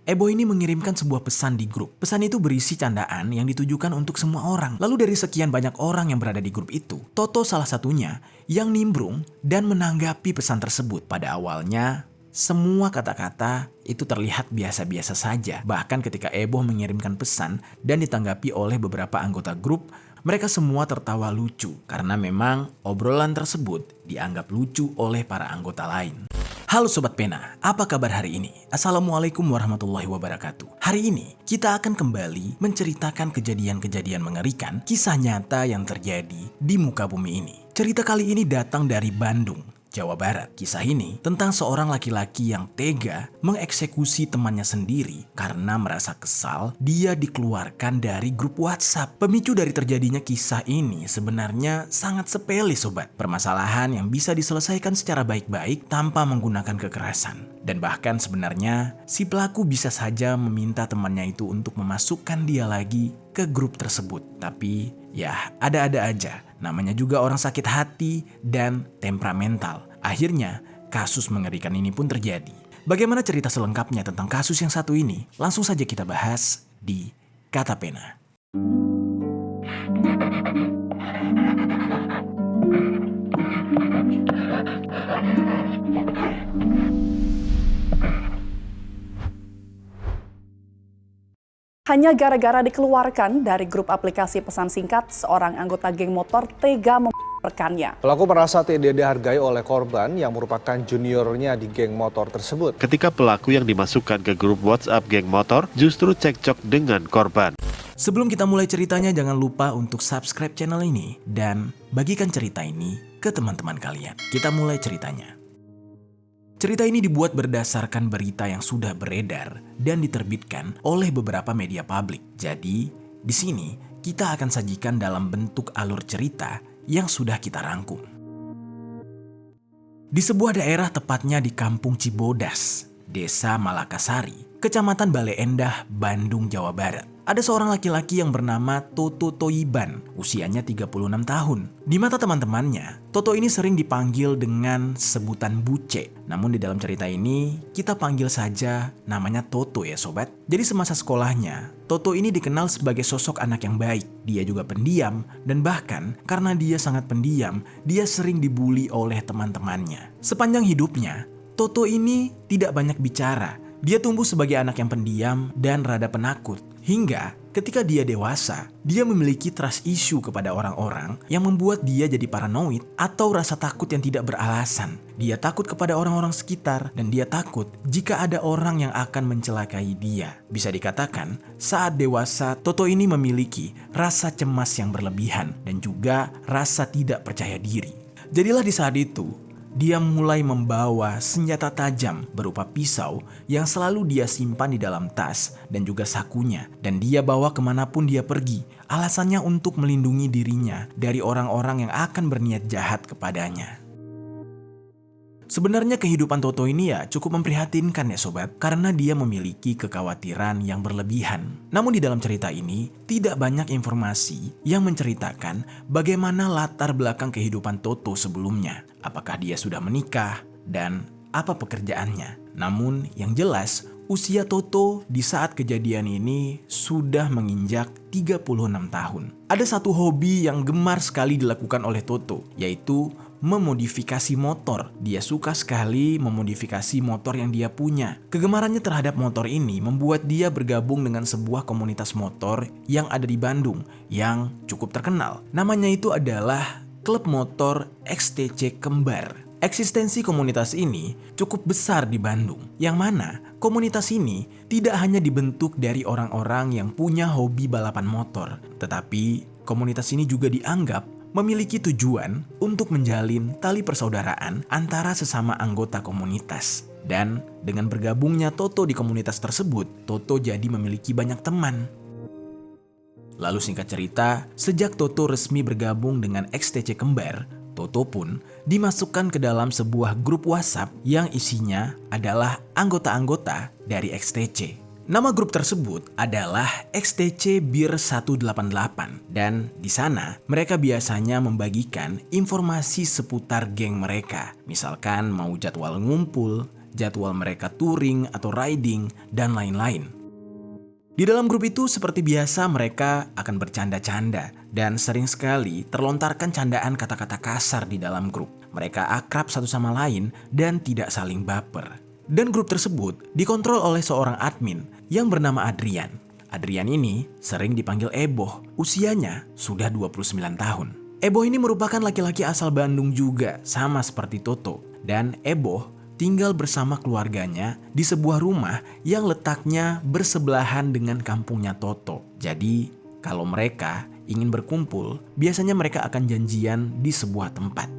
Ebo ini mengirimkan sebuah pesan di grup. Pesan itu berisi candaan yang ditujukan untuk semua orang. Lalu dari sekian banyak orang yang berada di grup itu, Toto salah satunya yang nimbrung dan menanggapi pesan tersebut. Pada awalnya, semua kata-kata itu terlihat biasa-biasa saja. Bahkan ketika Ebo mengirimkan pesan dan ditanggapi oleh beberapa anggota grup, mereka semua tertawa lucu karena memang obrolan tersebut dianggap lucu oleh para anggota lain. Halo Sobat Pena, apa kabar hari ini? Assalamualaikum warahmatullahi wabarakatuh. Hari ini kita akan kembali menceritakan kejadian-kejadian mengerikan, kisah nyata yang terjadi di muka bumi ini. Cerita kali ini datang dari Bandung, Jawa Barat. Kisah ini tentang seorang laki-laki yang tega mengeksekusi temannya sendiri karena merasa kesal dia dikeluarkan dari grup WhatsApp. Pemicu dari terjadinya kisah ini sebenarnya sangat sepele sobat. Permasalahan yang bisa diselesaikan secara baik-baik tanpa menggunakan kekerasan. Dan bahkan sebenarnya si pelaku bisa saja meminta temannya itu untuk memasukkan dia lagi ke grup tersebut. Tapi ya ada-ada aja. Namanya juga orang sakit hati dan temperamental. Akhirnya kasus mengerikan ini pun terjadi. Bagaimana cerita selengkapnya tentang kasus yang satu ini? Langsung saja kita bahas di Kata Pena. Hanya gara-gara dikeluarkan dari grup aplikasi pesan singkat, seorang anggota geng motor tega memperkannya. Pelaku merasa tidak dihargai oleh korban yang merupakan juniornya di geng motor tersebut. Ketika pelaku yang dimasukkan ke grup WhatsApp geng motor justru cekcok dengan korban. Sebelum kita mulai ceritanya, jangan lupa untuk subscribe channel ini dan bagikan cerita ini ke teman-teman kalian. Kita mulai ceritanya. Cerita ini dibuat berdasarkan berita yang sudah beredar dan diterbitkan oleh beberapa media publik. Jadi, di sini kita akan sajikan dalam bentuk alur cerita yang sudah kita rangkum. Di sebuah daerah, tepatnya di Kampung Cibodas, Desa Malakasari, Kecamatan Bale Endah, Bandung, Jawa Barat. Ada seorang laki-laki yang bernama Toto Toiban, usianya 36 tahun. Di mata teman-temannya, Toto ini sering dipanggil dengan sebutan Buce. Namun di dalam cerita ini, kita panggil saja namanya Toto ya sobat. Jadi semasa sekolahnya, Toto ini dikenal sebagai sosok anak yang baik. Dia juga pendiam, dan bahkan karena dia sangat pendiam, dia sering dibully oleh teman-temannya. Sepanjang hidupnya, Toto ini tidak banyak bicara. Dia tumbuh sebagai anak yang pendiam dan rada penakut. Hingga ketika dia dewasa, dia memiliki trust issue kepada orang-orang yang membuat dia jadi paranoid atau rasa takut yang tidak beralasan. Dia takut kepada orang-orang sekitar dan dia takut jika ada orang yang akan mencelakai dia. Bisa dikatakan, saat dewasa, Toto ini memiliki rasa cemas yang berlebihan dan juga rasa tidak percaya diri. Jadilah di saat itu, dia mulai membawa senjata tajam berupa pisau yang selalu dia simpan di dalam tas dan juga sakunya. Dan dia bawa kemanapun dia pergi. Alasannya untuk melindungi dirinya dari orang-orang yang akan berniat jahat kepadanya. Sebenarnya kehidupan Toto ini ya cukup memprihatinkan ya sobat, karena dia memiliki kekhawatiran yang berlebihan. Namun di dalam cerita ini tidak banyak informasi yang menceritakan bagaimana latar belakang kehidupan Toto sebelumnya. Apakah dia sudah menikah dan apa pekerjaannya. Namun yang jelas usia Toto di saat kejadian ini sudah menginjak 36 tahun. Ada satu hobi yang gemar sekali dilakukan oleh Toto, yaitu memodifikasi motor. Dia suka sekali memodifikasi motor yang dia punya. Kegemarannya terhadap motor ini membuat dia bergabung dengan sebuah komunitas motor yang ada di Bandung yang cukup terkenal. Namanya itu adalah Klub Motor XTC Kembar. Eksistensi komunitas ini cukup besar di Bandung, yang mana komunitas ini tidak hanya dibentuk dari orang-orang yang punya hobi balapan motor, tetapi komunitas ini juga dianggap memiliki tujuan untuk menjalin tali persaudaraan antara sesama anggota komunitas. Dan dengan bergabungnya Toto di komunitas tersebut, Toto jadi memiliki banyak teman. Lalu singkat cerita, sejak Toto resmi bergabung dengan XTC Kembar, Toto pun dimasukkan ke dalam sebuah grup WhatsApp yang isinya adalah anggota-anggota dari XTC. Nama grup tersebut adalah XTC Bir 188 dan di sana mereka biasanya membagikan informasi seputar geng mereka. Misalkan mau jadwal ngumpul, jadwal mereka touring atau riding, dan lain-lain. Di dalam grup itu seperti biasa mereka akan bercanda-canda dan sering sekali terlontarkan candaan kata-kata kasar di dalam grup. Mereka akrab satu sama lain dan tidak saling baper. Dan grup tersebut dikontrol oleh seorang admin yang bernama Adrian. Adrian ini sering dipanggil Eboh, usianya sudah 29 tahun. Eboh ini merupakan laki-laki asal Bandung juga, sama seperti Toto. Dan Eboh tinggal bersama keluarganya di sebuah rumah yang letaknya bersebelahan dengan kampungnya Toto. Jadi, kalau mereka ingin berkumpul, biasanya mereka akan janjian di sebuah tempat.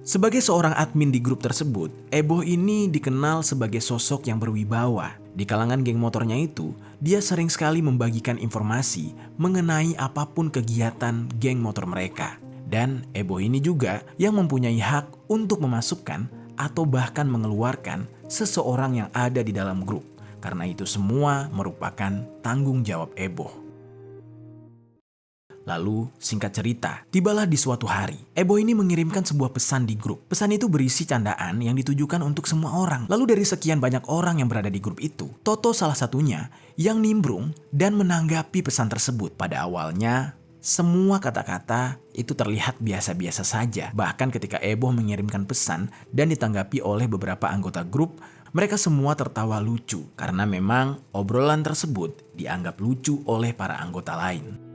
Sebagai seorang admin di grup tersebut, Eboh ini dikenal sebagai sosok yang berwibawa. Di kalangan geng motornya itu, dia sering sekali membagikan informasi mengenai apapun kegiatan geng motor mereka. Dan Eboh ini juga yang mempunyai hak untuk memasukkan atau bahkan mengeluarkan seseorang yang ada di dalam grup. Karena itu semua merupakan tanggung jawab Eboh. Lalu singkat cerita, tibalah di suatu hari, Eboh ini mengirimkan sebuah pesan di grup. Pesan itu berisi candaan yang ditujukan untuk semua orang. Lalu dari sekian banyak orang yang berada di grup itu, Toto salah satunya yang nimbrung dan menanggapi pesan tersebut. Pada awalnya, semua kata-kata itu terlihat biasa-biasa saja. Bahkan ketika Eboh mengirimkan pesan dan ditanggapi oleh beberapa anggota grup, mereka semua tertawa lucu karena memang obrolan tersebut dianggap lucu oleh para anggota lain.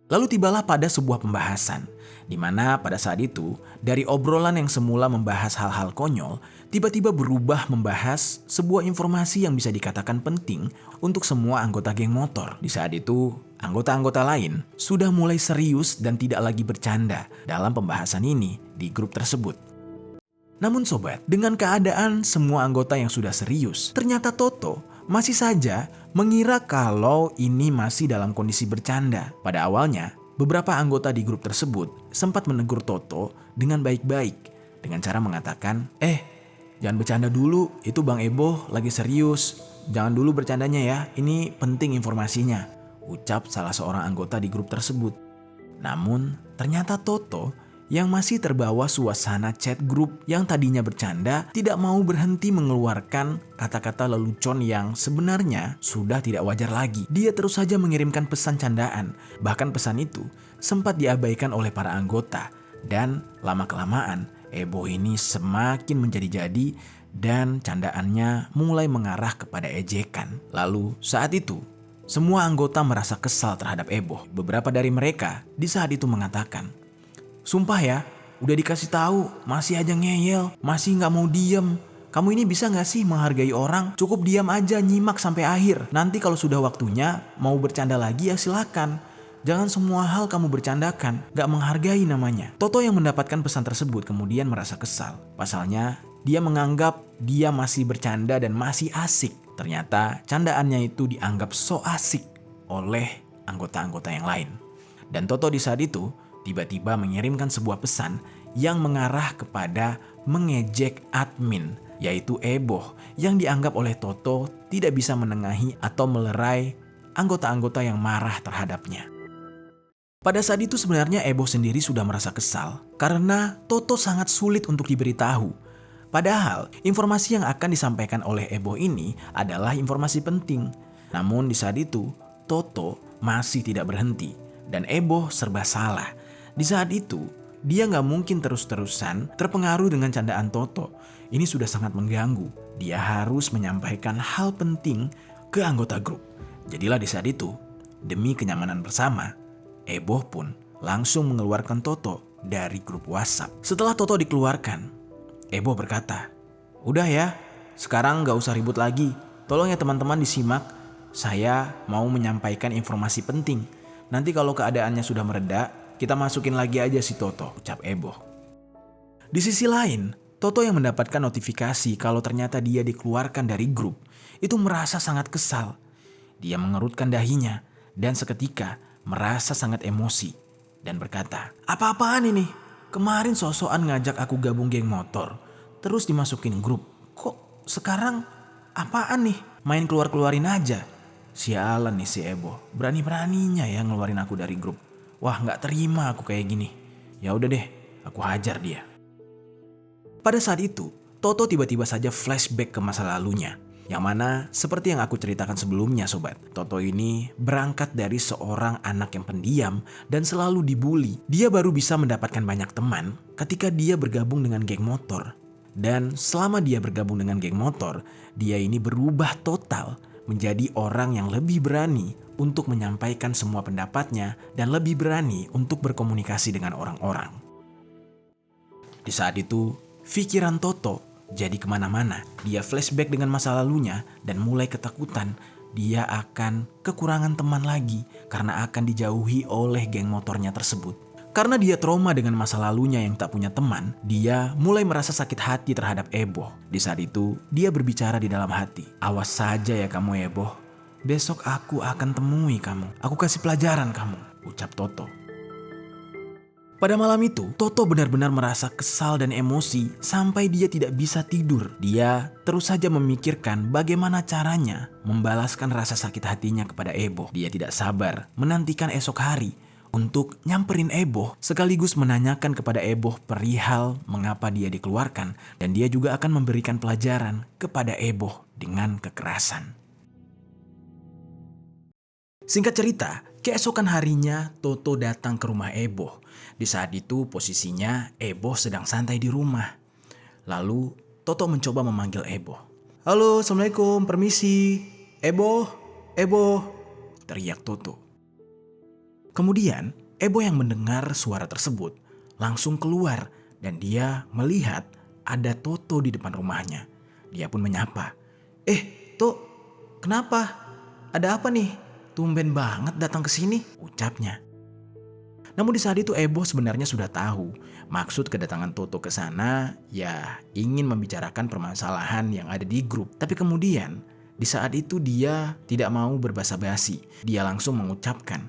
Lalu tibalah pada sebuah pembahasan, di mana pada saat itu dari obrolan yang semula membahas hal-hal konyol, tiba-tiba berubah membahas sebuah informasi yang bisa dikatakan penting untuk semua anggota geng motor. Di saat itu, anggota-anggota lain sudah mulai serius dan tidak lagi bercanda dalam pembahasan ini di grup tersebut. Namun sobat, dengan keadaan semua anggota yang sudah serius, ternyata Toto masih saja mengira kalau ini masih dalam kondisi bercanda. Pada awalnya, beberapa anggota di grup tersebut sempat menegur Toto dengan baik-baik dengan cara mengatakan, jangan bercanda dulu, itu Bang Eboh lagi serius. Jangan dulu bercandanya ya, ini penting informasinya, ucap salah seorang anggota di grup tersebut. Namun, ternyata Toto yang masih terbawa suasana chat grup yang tadinya bercanda tidak mau berhenti mengeluarkan kata-kata lelucon yang sebenarnya sudah tidak wajar lagi. Dia terus saja mengirimkan pesan candaan, bahkan pesan itu sempat diabaikan oleh para anggota. Dan lama-kelamaan Eboh ini semakin menjadi-jadi dan candaannya mulai mengarah kepada ejekan. Lalu saat itu, semua anggota merasa kesal terhadap Eboh. Beberapa dari mereka di saat itu mengatakan, "Sumpah ya, udah dikasih tahu, masih aja ngeyel, masih nggak mau diem. Kamu ini bisa nggak sih menghargai orang? Cukup diam aja, nyimak sampai akhir. Nanti kalau sudah waktunya mau bercanda lagi ya silakan. Jangan semua hal kamu bercandakan, nggak menghargai namanya." Toto yang mendapatkan pesan tersebut kemudian merasa kesal. Pasalnya, dia menganggap dia masih bercanda dan masih asik. Ternyata candaannya itu dianggap so asik oleh anggota-anggota yang lain. Dan Toto di saat itu tiba-tiba mengirimkan sebuah pesan yang mengarah kepada mengejek admin, yaitu Eboh, yang dianggap oleh Toto tidak bisa menengahi atau melerai anggota-anggota yang marah terhadapnya. Pada saat itu sebenarnya Eboh sendiri sudah merasa kesal karena Toto sangat sulit untuk diberitahu. Padahal informasi yang akan disampaikan oleh Eboh ini adalah informasi penting. Namun di saat itu Toto masih tidak berhenti dan Eboh serba salah. Di saat itu, dia nggak mungkin terus-terusan terpengaruh dengan candaan Toto. Ini sudah sangat mengganggu. Dia harus menyampaikan hal penting ke anggota grup. Jadilah di saat itu, demi kenyamanan bersama, Eboh pun langsung mengeluarkan Toto dari grup WhatsApp. Setelah Toto dikeluarkan, Eboh berkata, "Udah ya, sekarang nggak usah ribut lagi. Tolong ya teman-teman disimak. Saya mau menyampaikan informasi penting. Nanti kalau keadaannya sudah mereda, kita masukin lagi aja si Toto," ucap Eboh. Di sisi lain, Toto yang mendapatkan notifikasi kalau ternyata dia dikeluarkan dari grup, itu merasa sangat kesal. Dia mengerutkan dahinya dan seketika merasa sangat emosi dan berkata, "Apa-apaan ini? Kemarin sok-sokan ngajak aku gabung geng motor, terus dimasukin grup. Kok sekarang apaan nih? Main keluar-keluarin aja. Sialan nih si Eboh, berani-beraninya ya ngeluarin aku dari grup. Wah, nggak terima aku kayak gini. Ya udah deh, aku hajar dia." Pada saat itu, Toto tiba-tiba saja flashback ke masa lalunya. Yang mana seperti yang aku ceritakan sebelumnya sobat, Toto ini berangkat dari seorang anak yang pendiam dan selalu dibully. Dia baru bisa mendapatkan banyak teman ketika dia bergabung dengan geng motor. Dan selama dia bergabung dengan geng motor, dia ini berubah total menjadi orang yang lebih berani untuk menyampaikan semua pendapatnya dan lebih berani untuk berkomunikasi dengan orang-orang. Di saat itu, pikiran Toto jadi kemana-mana. Dia flashback dengan masa lalunya dan mulai ketakutan dia akan kekurangan teman lagi karena akan dijauhi oleh geng motornya tersebut. Karena dia trauma dengan masa lalunya yang tak punya teman, dia mulai merasa sakit hati terhadap Eboh. Di saat itu, dia berbicara di dalam hati. "Awas saja ya kamu Eboh, besok aku akan temui kamu. Aku kasih pelajaran kamu," ucap Toto. Pada malam itu, Toto benar-benar merasa kesal dan emosi sampai dia tidak bisa tidur. Dia terus saja memikirkan bagaimana caranya membalaskan rasa sakit hatinya kepada Eboh. Dia tidak sabar menantikan esok hari untuk nyamperin Eboh sekaligus menanyakan kepada Eboh perihal mengapa dia dikeluarkan, dan dia juga akan memberikan pelajaran kepada Eboh dengan kekerasan. Singkat cerita, keesokan harinya Toto datang ke rumah Eboh. Di saat itu posisinya Eboh sedang santai di rumah. Lalu Toto mencoba memanggil Eboh. "Halo, Assalamualaikum, permisi. Eboh, Eboh," teriak Toto. Kemudian Eboh yang mendengar suara tersebut langsung keluar dan dia melihat ada Toto di depan rumahnya. Dia pun menyapa. "To, kenapa? Ada apa nih? Tumben banget datang ke sini," ucapnya. Namun di saat itu Eboh sebenarnya sudah tahu maksud kedatangan Toto ke sana ya ingin membicarakan permasalahan yang ada di grup. Tapi kemudian di saat itu dia tidak mau berbasa-basi. Dia langsung mengucapkan,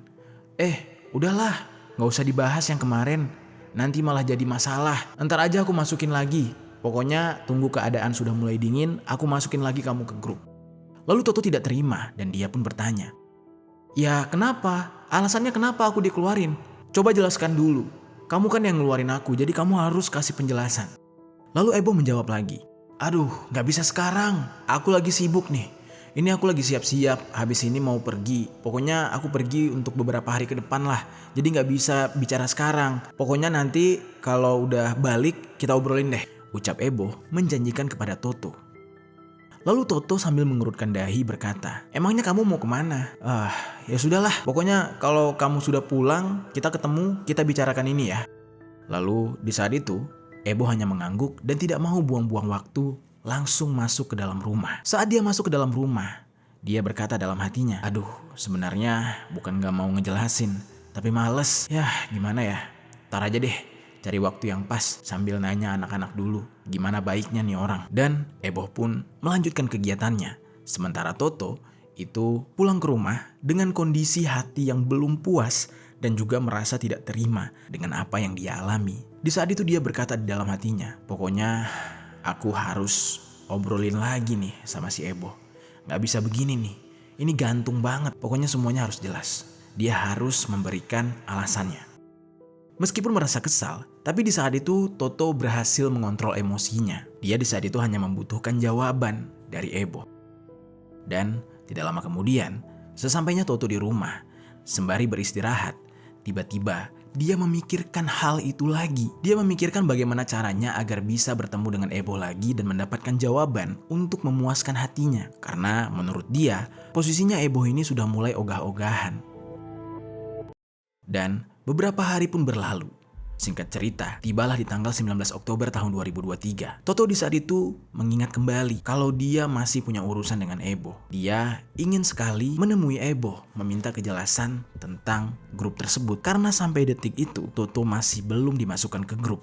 udahlah, gak usah dibahas yang kemarin. Nanti malah jadi masalah. Ntar aja aku masukin lagi. Pokoknya tunggu keadaan sudah mulai dingin, aku masukin lagi kamu ke grup." Lalu Toto tidak terima dan dia pun bertanya, "Ya kenapa? Alasannya kenapa aku dikeluarin? Coba jelaskan dulu. Kamu kan yang ngeluarin aku, jadi kamu harus kasih penjelasan." Lalu Eboh menjawab lagi, "Aduh, gak bisa sekarang. Aku lagi sibuk nih. Ini aku lagi siap-siap, habis ini mau pergi. Pokoknya aku pergi untuk beberapa hari ke depan lah. Jadi gak bisa bicara sekarang. Pokoknya nanti kalau udah balik kita obrolin deh," ucap Eboh menjanjikan kepada Toto. Lalu Toto sambil mengerutkan dahi berkata, "Emangnya kamu mau kemana?" Ya sudahlah, pokoknya kalau kamu sudah pulang, kita ketemu, kita bicarakan ini ya." Lalu di saat itu, Eboh hanya mengangguk dan tidak mau buang-buang waktu, langsung masuk ke dalam rumah. Saat dia masuk ke dalam rumah, dia berkata dalam hatinya, "Aduh, sebenarnya bukan gak mau ngejelasin, tapi males. Ya gimana ya, ntar aja deh. Cari waktu yang pas sambil nanya anak-anak dulu gimana baiknya nih orang." Dan Eboh pun melanjutkan kegiatannya. Sementara Toto itu pulang ke rumah dengan kondisi hati yang belum puas dan juga merasa tidak terima dengan apa yang dia alami. Di saat itu dia berkata di dalam hatinya, "Pokoknya aku harus obrolin lagi nih sama si Eboh. Gak bisa begini nih. Ini gantung banget. Pokoknya semuanya harus jelas. Dia harus memberikan alasannya." Meskipun merasa kesal, tapi di saat itu Toto berhasil mengontrol emosinya. Dia di saat itu hanya membutuhkan jawaban dari Eboh. Dan tidak lama kemudian, sesampainya Toto di rumah, sembari beristirahat, tiba-tiba dia memikirkan hal itu lagi. Dia memikirkan bagaimana caranya agar bisa bertemu dengan Eboh lagi dan mendapatkan jawaban untuk memuaskan hatinya. Karena menurut dia, posisinya Eboh ini sudah mulai ogah-ogahan. Dan beberapa hari pun berlalu. Singkat cerita, tibalah di tanggal 19 Oktober tahun 2023. Toto di saat itu mengingat kembali kalau dia masih punya urusan dengan Eboh. Dia ingin sekali menemui Eboh, meminta kejelasan tentang grup tersebut. Karena sampai detik itu, Toto masih belum dimasukkan ke grup.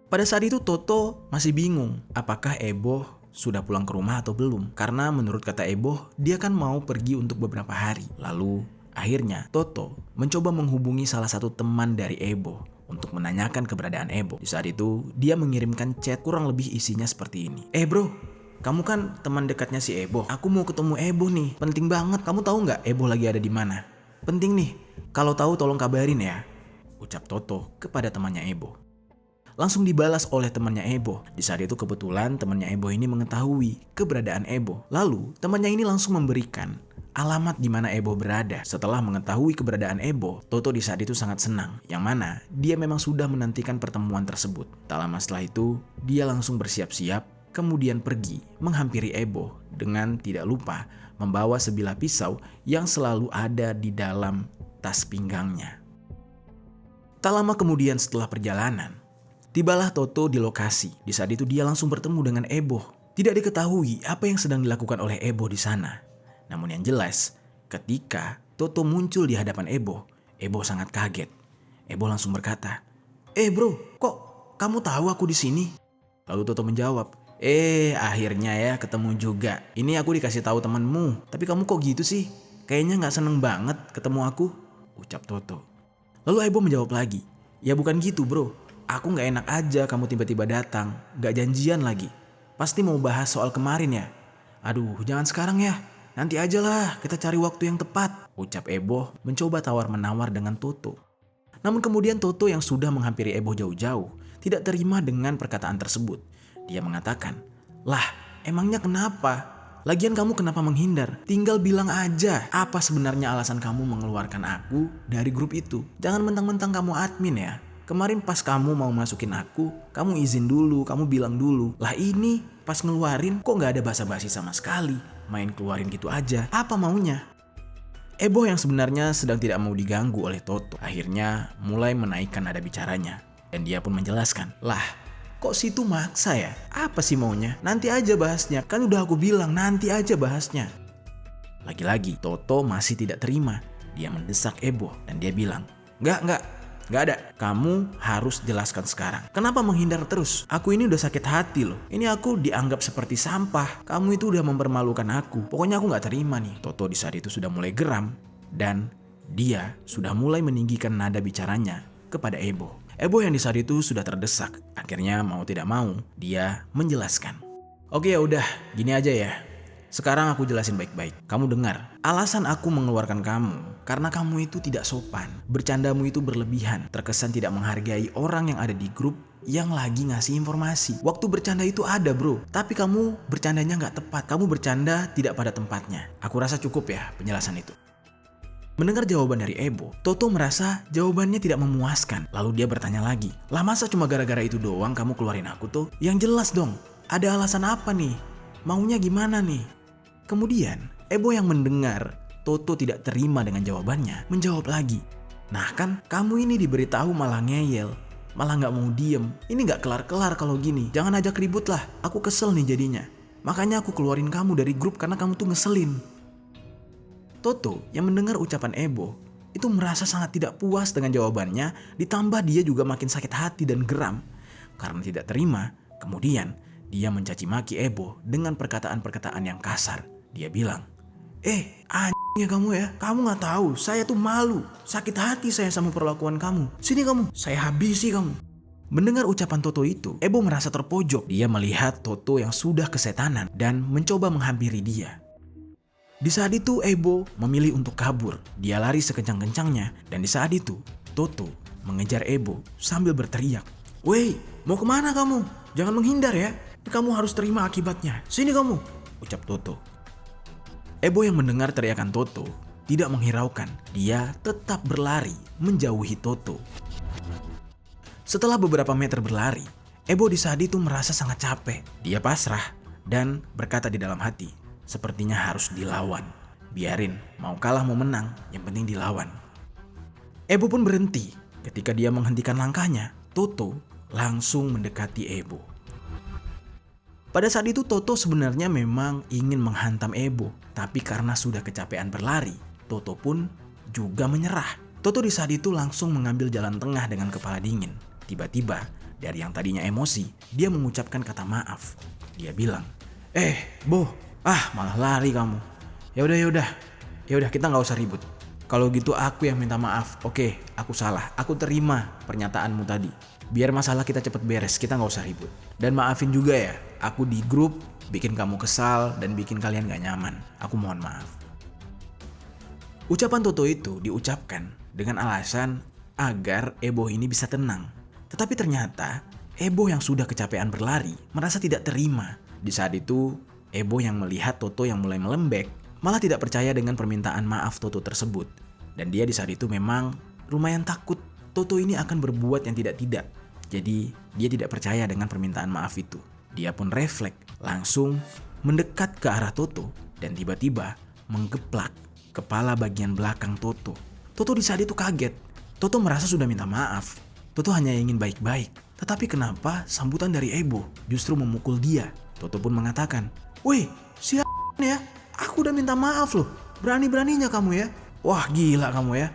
Pada saat itu Toto masih bingung apakah Eboh sudah pulang ke rumah atau belum. Karena menurut kata Eboh, dia kan mau pergi untuk beberapa hari. Lalu akhirnya Toto mencoba menghubungi salah satu teman dari Eboh untuk menanyakan keberadaan Eboh. Di saat itu dia mengirimkan chat kurang lebih isinya seperti ini. Bro, kamu kan teman dekatnya si Eboh. Aku mau ketemu Eboh nih, penting banget. Kamu tahu nggak Eboh lagi ada di mana? Penting nih, kalau tahu tolong kabarin ya, ucap Toto kepada temannya Eboh. langsung dibalas oleh temannya Ebo. Di saat itu kebetulan temannya Ebo ini mengetahui keberadaan Ebo. Lalu temannya ini langsung memberikan alamat di mana Ebo berada. Setelah mengetahui keberadaan Ebo, Toto di saat itu sangat senang, yang mana dia memang sudah menantikan pertemuan tersebut. Tak lama setelah itu, dia langsung bersiap-siap, kemudian pergi menghampiri Ebo dengan tidak lupa membawa sebilah pisau yang selalu ada di dalam tas pinggangnya. Tak lama kemudian setelah perjalanan, tibalah Toto di lokasi. Di saat itu dia langsung bertemu dengan Ebo. Tidak diketahui apa yang sedang dilakukan oleh Ebo di sana. Namun yang jelas, ketika Toto muncul di hadapan Ebo, Ebo sangat kaget. Ebo langsung berkata, bro, kok kamu tahu aku di sini?" Lalu Toto menjawab, akhirnya ya ketemu juga. Ini aku dikasih tahu temanmu, tapi kamu kok gitu sih? Kayaknya nggak seneng banget ketemu aku," ucap Toto. Lalu Ebo menjawab lagi, "Ya bukan gitu bro, aku nggak enak aja kamu tiba-tiba datang, nggak janjian lagi. Pasti mau bahas soal kemarin ya? Aduh, jangan sekarang ya. Nanti aja lah, kita cari waktu yang tepat," ucap Ebo mencoba tawar-menawar dengan Toto. Namun kemudian Toto yang sudah menghampiri Ebo jauh-jauh tidak terima dengan perkataan tersebut. Dia mengatakan, "Lah, emangnya kenapa? Lagian kamu kenapa menghindar? Tinggal bilang aja apa sebenarnya alasan kamu mengeluarkan aku dari grup itu. Jangan mentang-mentang kamu admin ya. Kemarin pas kamu mau masukin aku, kamu izin dulu, kamu bilang dulu. Lah ini pas ngeluarin kok gak ada basa-basi sama sekali. Main keluarin gitu aja, apa maunya?" Ebo yang sebenarnya sedang tidak mau diganggu oleh Toto akhirnya mulai menaikkan nada bicaranya. Dan dia pun menjelaskan, "Lah, kok situ maksa ya? Apa sih maunya? Nanti aja bahasnya, kan udah aku bilang nanti aja bahasnya." Lagi-lagi Toto masih tidak terima. Dia mendesak Ebo dan dia bilang, Nggak ada. Kamu harus jelaskan sekarang. Kenapa menghindar terus? Aku ini udah sakit hati loh. Ini aku dianggap seperti sampah. Kamu itu udah mempermalukan aku. Pokoknya aku nggak terima nih." Toto di saat itu sudah mulai geram dan dia sudah mulai meninggikan nada bicaranya kepada Ebo. Ebo yang di saat itu sudah terdesak. Akhirnya mau tidak mau dia menjelaskan. "Oke ya udah, gini aja ya. Sekarang aku jelasin baik-baik. Kamu dengar, alasan aku mengeluarkan kamu karena kamu itu tidak sopan. Bercandamu itu berlebihan, terkesan tidak menghargai orang yang ada di grup yang lagi ngasih informasi. Waktu bercanda itu ada bro, tapi kamu bercandanya nggak tepat. Kamu bercanda tidak pada tempatnya. Aku rasa cukup ya penjelasan itu." Mendengar jawaban dari Ebo, Toto merasa jawabannya tidak memuaskan. Lalu dia bertanya lagi, "Lah masa cuma gara-gara itu doang kamu keluarin aku tuh? Yang jelas dong, ada alasan apa nih? Maunya gimana nih?" Kemudian Ebo yang mendengar Toto tidak terima dengan jawabannya menjawab lagi, "Nah kan kamu ini diberitahu malah ngeyel, malah gak mau diem. Ini gak kelar-kelar kalau gini. Jangan ajak ribut lah, aku kesel nih jadinya. Makanya aku keluarin kamu dari grup karena kamu tuh ngeselin." Toto yang mendengar ucapan Ebo itu merasa sangat tidak puas dengan jawabannya, ditambah dia juga makin sakit hati dan geram. Karena tidak terima, kemudian dia mencaci maki Ebo dengan perkataan-perkataan yang kasar. Dia bilang, anjing ya kamu ya. Kamu gak tahu, saya tuh malu. Sakit hati saya sama perlakuan kamu. Sini kamu, saya habisi kamu." Mendengar ucapan Toto itu, Ebo merasa terpojok. Dia melihat Toto yang sudah kesetanan dan mencoba menghampiri dia. Di saat itu Ebo memilih untuk kabur. Dia lari sekencang-kencangnya dan di saat itu Toto mengejar Ebo sambil berteriak, "Woi, mau kemana kamu? Jangan menghindar ya. Kamu harus terima akibatnya. Sini kamu," ucap Toto. Ebo yang mendengar teriakan Toto tidak menghiraukan. Dia tetap berlari menjauhi Toto. Setelah beberapa meter berlari, Ebo di saat itu merasa sangat capek. Dia pasrah dan berkata di dalam hati, sepertinya harus dilawan. Biarin, mau kalah mau menang, yang penting dilawan. Ebo pun berhenti. Ketika dia menghentikan langkahnya, Toto langsung mendekati Ebo. Pada saat itu Toto sebenarnya memang ingin menghantam Ebo, tapi karena sudah kecapean berlari, Toto pun juga menyerah. Toto di saat itu langsung mengambil jalan tengah dengan kepala dingin. Tiba-tiba, dari yang tadinya emosi, dia mengucapkan kata maaf. Dia bilang, Bo, malah lari kamu. Yaudah, kita nggak usah ribut. Kalau gitu aku yang minta maaf. Oke, aku salah. Aku terima pernyataanmu tadi. Biar masalah kita cepet beres, kita gak usah ribut. Dan maafin juga ya, aku di grup bikin kamu kesal dan bikin kalian gak nyaman. Aku mohon maaf. Ucapan Toto itu diucapkan dengan alasan agar Ebo ini bisa tenang. Tetapi ternyata Ebo yang sudah kecapean berlari merasa tidak terima. Di saat itu, Ebo yang melihat Toto yang mulai melembek malah tidak percaya dengan permintaan maaf Toto tersebut. Dan dia di saat itu memang lumayan takut Toto ini akan berbuat yang tidak-tidak. Jadi dia tidak percaya dengan permintaan maaf itu. Dia pun refleks langsung mendekat ke arah Toto dan tiba-tiba menggeplak kepala bagian belakang Toto. Toto di saat itu kaget. Toto merasa sudah minta maaf. Toto hanya ingin baik-baik. Tetapi kenapa sambutan dari Ebo justru memukul dia? Toto pun mengatakan, "Woi, siapa ya? Aku udah minta maaf loh. Berani-beraninya kamu ya. Wah, gila kamu ya."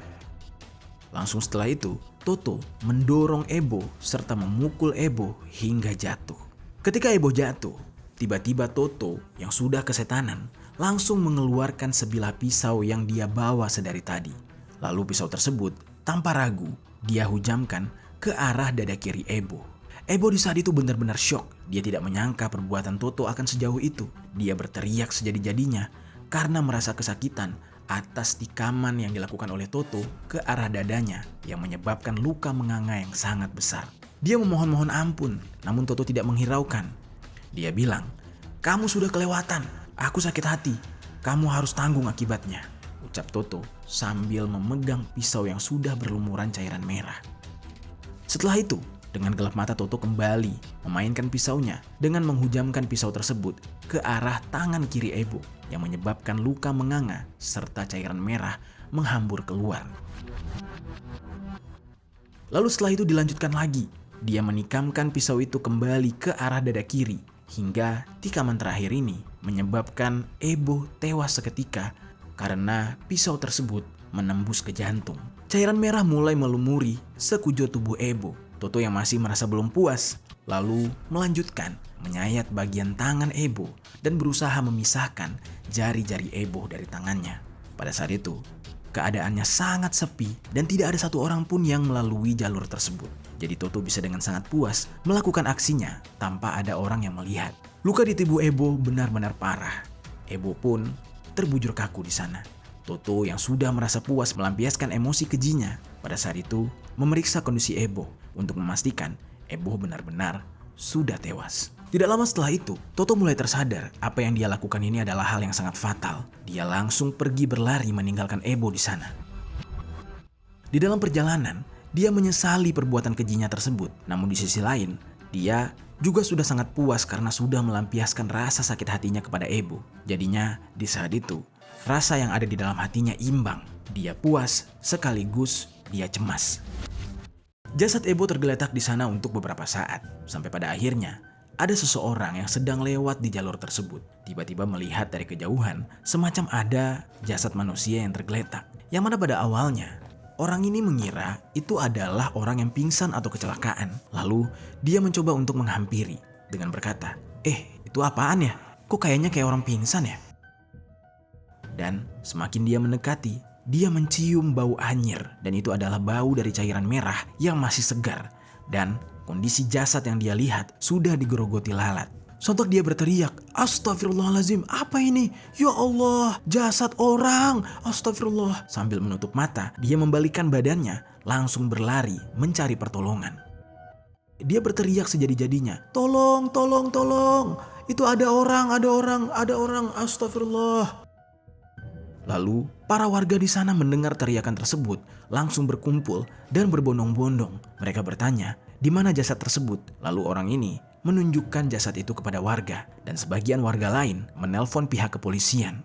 Langsung setelah itu, Toto mendorong Ebo serta memukul Ebo hingga jatuh. Ketika Ebo jatuh, tiba-tiba Toto yang sudah kesetanan langsung mengeluarkan sebilah pisau yang dia bawa sedari tadi. Lalu pisau tersebut tanpa ragu dia hujamkan ke arah dada kiri Ebo. Ebo di saat itu benar-benar syok. Dia tidak menyangka perbuatan Toto akan sejauh itu. Dia berteriak sejadi-jadinya karena merasa kesakitan atas tikaman yang dilakukan oleh Toto ke arah dadanya yang menyebabkan luka menganga yang sangat besar. Dia memohon-mohon ampun, namun Toto tidak menghiraukan. Dia bilang, "Kamu sudah kelewatan, aku sakit hati, kamu harus tanggung akibatnya," ucap Toto sambil memegang pisau yang sudah berlumuran cairan merah. Setelah itu, dengan gelap mata Toto kembali memainkan pisaunya dengan menghujamkan pisau tersebut ke arah tangan kiri Ebo yang menyebabkan luka menganga serta cairan merah menghambur keluar. Lalu setelah itu dilanjutkan lagi. Dia menikamkan pisau itu kembali ke arah dada kiri hingga tikaman terakhir ini menyebabkan Ebo tewas seketika karena pisau tersebut menembus ke jantung. Cairan merah mulai melumuri sekujur tubuh Ebo. Toto yang masih merasa belum puas lalu melanjutkan menyayat bagian tangan Ebo dan berusaha memisahkan jari-jari Ebo dari tangannya. Pada saat itu, keadaannya sangat sepi dan tidak ada satu orang pun yang melalui jalur tersebut. Jadi Toto bisa dengan sangat puas melakukan aksinya tanpa ada orang yang melihat. Luka di tubuh Ebo benar-benar parah. Ebo pun terbujur kaku di sana. Toto yang sudah merasa puas melampiaskan emosi kejinya pada saat itu memeriksa kondisi Ebo untuk memastikan Ebo benar-benar sudah tewas. Tidak lama setelah itu, Toto mulai tersadar apa yang dia lakukan ini adalah hal yang sangat fatal. Dia langsung pergi berlari meninggalkan Ebo di sana. Di dalam perjalanan, dia menyesali perbuatan kejinya tersebut. Namun di sisi lain, dia juga sudah sangat puas karena sudah melampiaskan rasa sakit hatinya kepada Ebo. Jadinya di saat itu, rasa yang ada di dalam hatinya imbang. Dia puas sekaligus dia cemas. Jasad Ebo tergeletak di sana untuk beberapa saat. Sampai pada akhirnya, ada seseorang yang sedang lewat di jalur tersebut. Tiba-tiba melihat dari kejauhan semacam ada jasad manusia yang tergeletak. Yang mana pada awalnya, orang ini mengira itu adalah orang yang pingsan atau kecelakaan. Lalu dia mencoba untuk menghampiri dengan berkata, itu apaan ya? Kok kayaknya kayak orang pingsan ya? Dan semakin dia mendekati, dia mencium bau anyir. Dan itu adalah bau dari cairan merah yang masih segar. Dan kondisi jasad yang dia lihat sudah digerogoti lalat. Sontak dia berteriak, "Astagfirullahaladzim, apa ini? Ya Allah, jasad orang, astagfirullah." Sambil menutup mata, dia membalikkan badannya, langsung berlari mencari pertolongan. Dia berteriak sejadi-jadinya, "Tolong, tolong, tolong. Itu ada orang, astagfirullah." Lalu, para warga di sana mendengar teriakan tersebut, langsung berkumpul dan berbondong-bondong. Mereka bertanya, di mana jasad tersebut? Lalu orang ini menunjukkan jasad itu kepada warga, dan sebagian warga lain menelpon pihak kepolisian.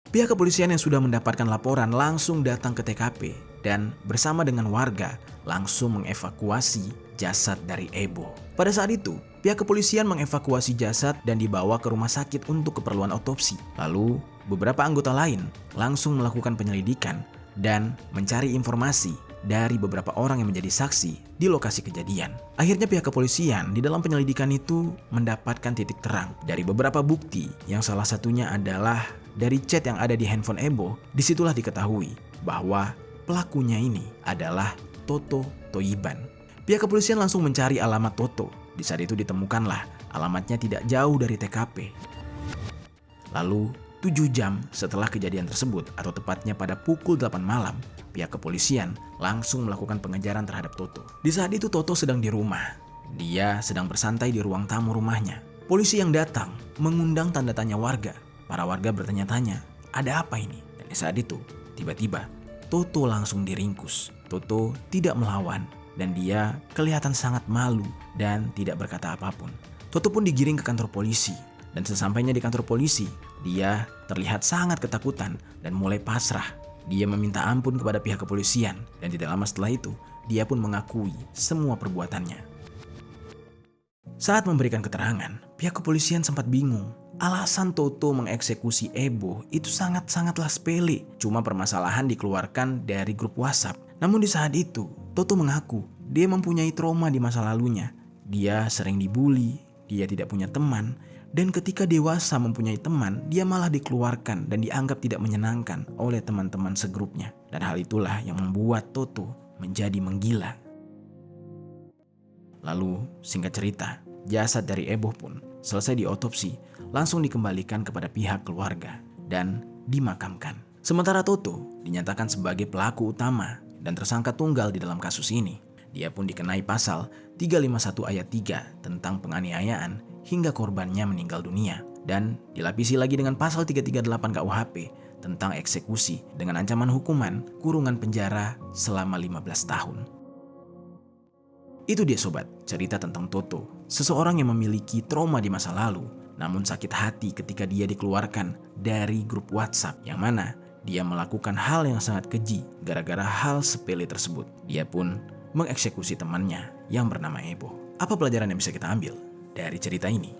Pihak kepolisian yang sudah mendapatkan laporan langsung datang ke TKP dan bersama dengan warga langsung mengevakuasi jasad dari Ebo. Pada saat itu, pihak kepolisian mengevakuasi jasad dan dibawa ke rumah sakit untuk keperluan otopsi. Lalu, beberapa anggota lain langsung melakukan penyelidikan dan mencari informasi dari beberapa orang yang menjadi saksi di lokasi kejadian. Akhirnya pihak kepolisian di dalam penyelidikan itu mendapatkan titik terang dari beberapa bukti yang salah satunya adalah dari chat yang ada di handphone Ebo. Disitulah diketahui bahwa pelakunya ini adalah Toto Thoyiban. Pihak kepolisian langsung mencari alamat Toto. Di saat itu ditemukanlah alamatnya tidak jauh dari TKP. Lalu 7 jam setelah kejadian tersebut, atau tepatnya pada pukul 8 malam, pihak kepolisian langsung melakukan pengejaran terhadap Toto. Di saat itu Toto sedang di rumah. Dia sedang bersantai di ruang tamu rumahnya. Polisi yang datang mengundang tanda tanya warga. Para warga bertanya-tanya, ada apa ini? Dan di saat itu, tiba-tiba Toto langsung diringkus. Toto tidak melawan dan dia kelihatan sangat malu dan tidak berkata apapun. Toto pun digiring ke kantor polisi. Dan sesampainya di kantor polisi, dia terlihat sangat ketakutan dan mulai pasrah. Dia meminta ampun kepada pihak kepolisian dan tidak lama setelah itu, dia pun mengakui semua perbuatannya. Saat memberikan keterangan, pihak kepolisian sempat bingung. Alasan Toto mengeksekusi Ebo itu sangat-sangatlah sepele. Cuma permasalahan dikeluarkan dari grup WhatsApp. Namun di saat itu, Toto mengaku dia mempunyai trauma di masa lalunya. Dia sering dibully, dia tidak punya teman. Dan ketika dewasa mempunyai teman, dia malah dikeluarkan dan dianggap tidak menyenangkan oleh teman-teman segrupnya. Dan hal itulah yang membuat Toto menjadi menggila. Lalu, singkat cerita, jasad dari Ebo pun selesai diotopsi, langsung dikembalikan kepada pihak keluarga dan dimakamkan. Sementara Toto dinyatakan sebagai pelaku utama dan tersangka tunggal di dalam kasus ini. Dia pun dikenai pasal 351 ayat 3 tentang penganiayaan hingga korbannya meninggal dunia. Dan dilapisi lagi dengan pasal 338 KUHP tentang eksekusi dengan ancaman hukuman kurungan penjara selama 15 tahun. Itu dia sobat, cerita tentang Toto, seseorang yang memiliki trauma di masa lalu, namun sakit hati ketika dia dikeluarkan dari grup WhatsApp yang mana dia melakukan hal yang sangat keji gara-gara hal sepele tersebut. Dia pun mengeksekusi temannya yang bernama Ebo. Apa pelajaran yang bisa kita ambil dari cerita ini?